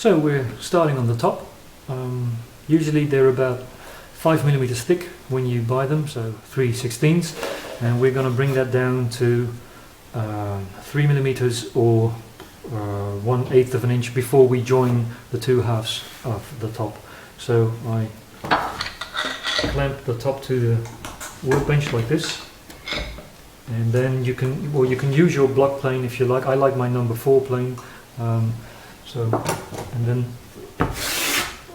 So we're starting on the top. Usually they're about 5 mm thick when you buy them, so 3/16, and we're going to bring that down to 3 mm or 1/8 of an inch before we join the two halves of the top. So I clamp the top to the workbench like this, and then you can use your block plane if you like. I like my number 4 plane. And then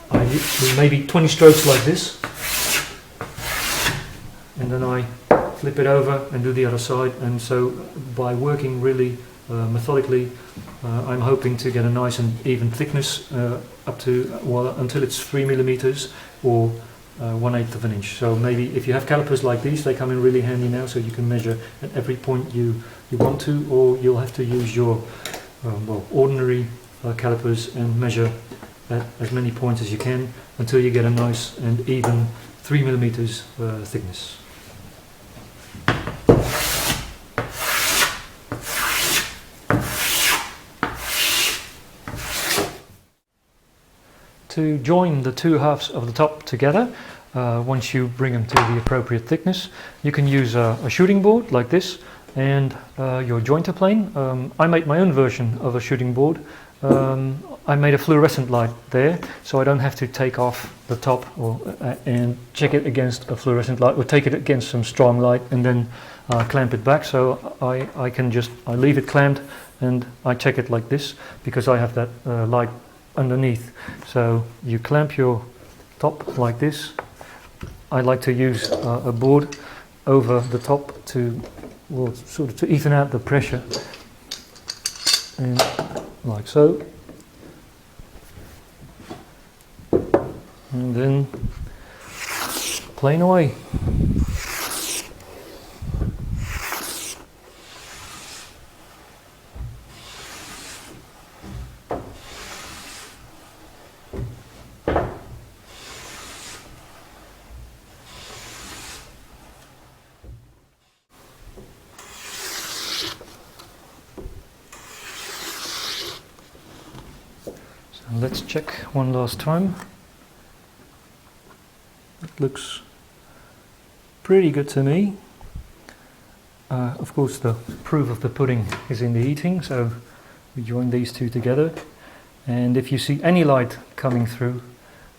I do maybe 20 strokes like this, and then I flip it over and do the other side. And so by working really methodically, I'm hoping to get a nice and even thickness up to until it's 3 mm or 1/8 of an inch. So maybe if you have calipers like these, they come in really handy now, so you can measure at every point you want to, or you'll have to use your ordinary calipers and measure at as many points as you can until you get a nice and even 3 mm thickness. To join the two halves of the top together, once you bring them to the appropriate thickness, you can use a shooting board like this and your jointer plane. I made my own version of a shooting board. I made a fluorescent light there, so I don't have to take off the top and check it against a fluorescent light, or take it against some strong light and then clamp it back. So I leave it clamped and I check it like this, because I have that light underneath. So you clamp your top like this. I like to use a board over the top to even out the pressure, and like so, and then plane away. Let's check one last time. It looks pretty good to me. Of course, the proof of the pudding is in the eating, so we join these two together. And if you see any light coming through,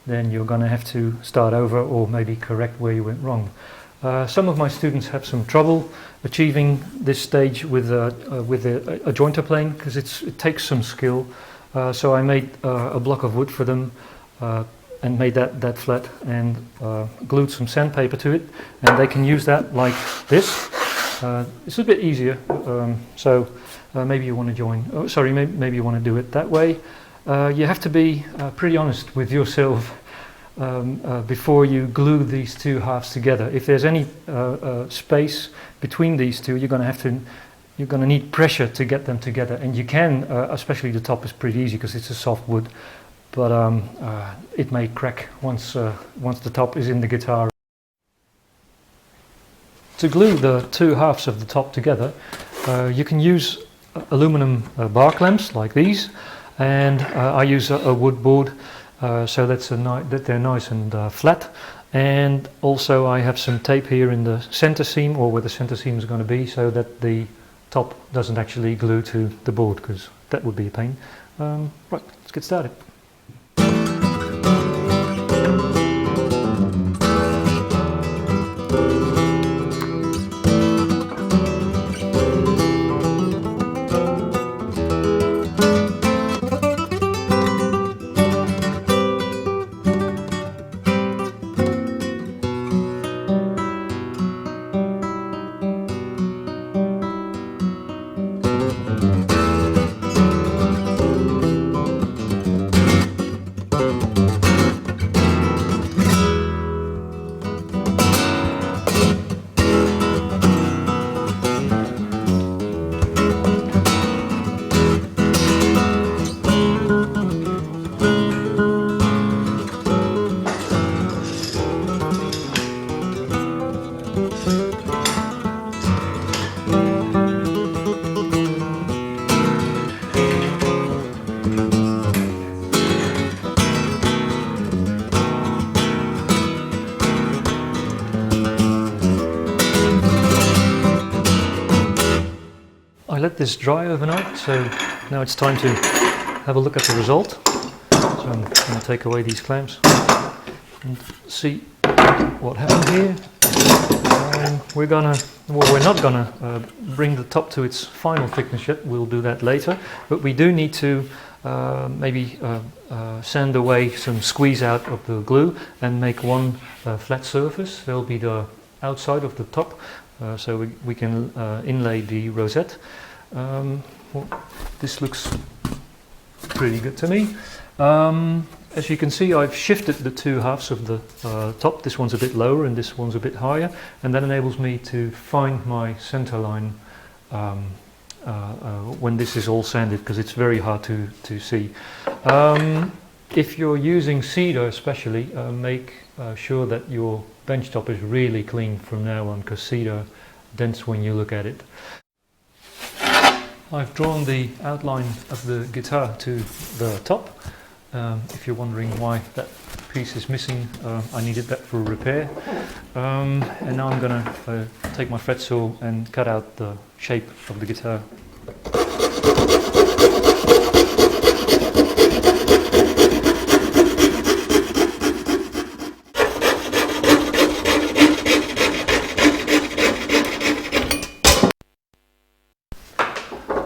then you're going to have to start over or maybe correct where you went wrong. Some of my students have some trouble achieving this stage with a jointer plane, because it takes some skill. So I made a block of wood for them and made that flat, and glued some sandpaper to it, and they can use that like this. It's a bit easier, so maybe you want to maybe you want to do it that way. You have to be pretty honest with yourself before you glue these two halves together. If there's any space between these two, you're going to need pressure to get them together, and you can, especially the top is pretty easy because it's a soft wood, but it may crack once the top is in the guitar. To glue the two halves of the top together, you can use aluminum bar clamps like these, and I use a wood board, so that they're nice and flat. And also I have some tape here in the center seam, or where the center seam is going to be, so that the top doesn't actually glue to the board, because that would be a pain. Right, let's get started. let this dry overnight, so now it's time to have a look at the result. So I'm going to take away these clamps and see what happened here. We're not gonna bring the top to its final thickness yet. We'll do that later, but we do need to maybe sand away some squeeze out of the glue and make one flat surface. There'll be the outside of the top, so we can inlay the rosette. Well, this looks pretty good to me. As you can see, I've shifted the two halves of the top. This one's a bit lower and this one's a bit higher, and that enables me to find my center line when this is all sanded, because it's very hard to see. If you're using cedar especially, make sure that your bench top is really clean from now on, because cedar dents when you look at it. I've drawn the outline of the guitar to the top. If you're wondering why that piece is missing, I needed that for repair. And now I'm going to take my fret saw and cut out the shape of the guitar.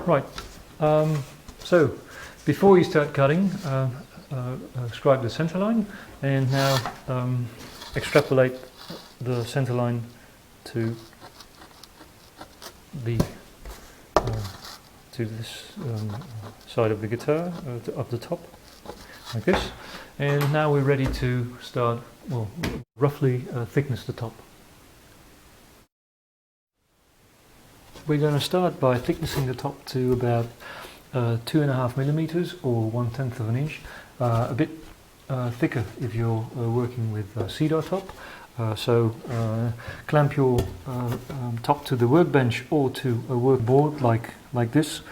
Right, so before you start cutting, scribe the center line, and now extrapolate the center line to the to this side of the guitar, up the top, like this. And now we're ready to start, well, roughly thickness the top. We're going to start by thicknessing the top to about 2.5 millimeters or 1/10 of an inch. A bit thicker if you're working with cedar top. So clamp your top to the workbench or to a workboard like this.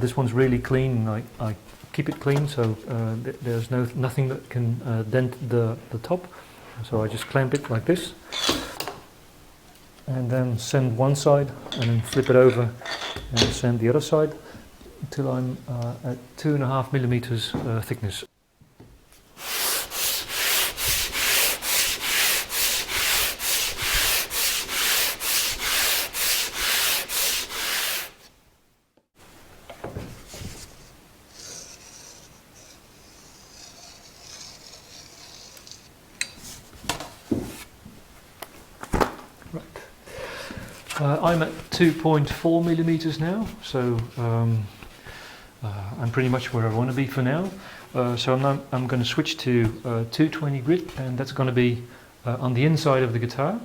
This one's really clean. I keep it clean, so there's nothing that can dent the top. So I just clamp it like this, and then sand one side, and then flip it over and sand the other side until I'm at 2.5 millimeters thickness. I'm at 2.4 millimeters now, so I'm pretty much where I want to be for now. So I'm going to switch to 220 grit, and that's going to be on the inside of the guitar.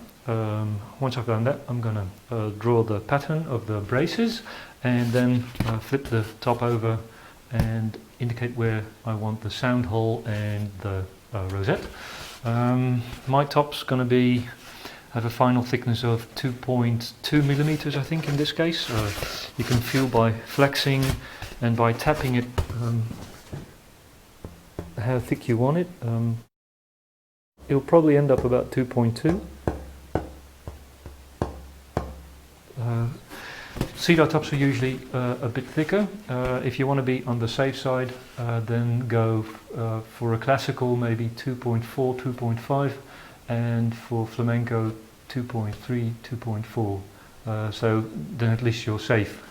Once I've done that, I'm going to draw the pattern of the braces, and then flip the top over and indicate where I want the sound hole and the rosette. My top's going to have a final thickness of 2.2 millimeters, I think, in this case. You can feel by flexing and by tapping it how thick you want it. It'll probably end up about 2.2. Cedar tops are usually a bit thicker. If you want to be on the safe side, then go for a classical maybe 2.4, 2.5, and for flamenco 2.3, 2.4. So then at least you're safe.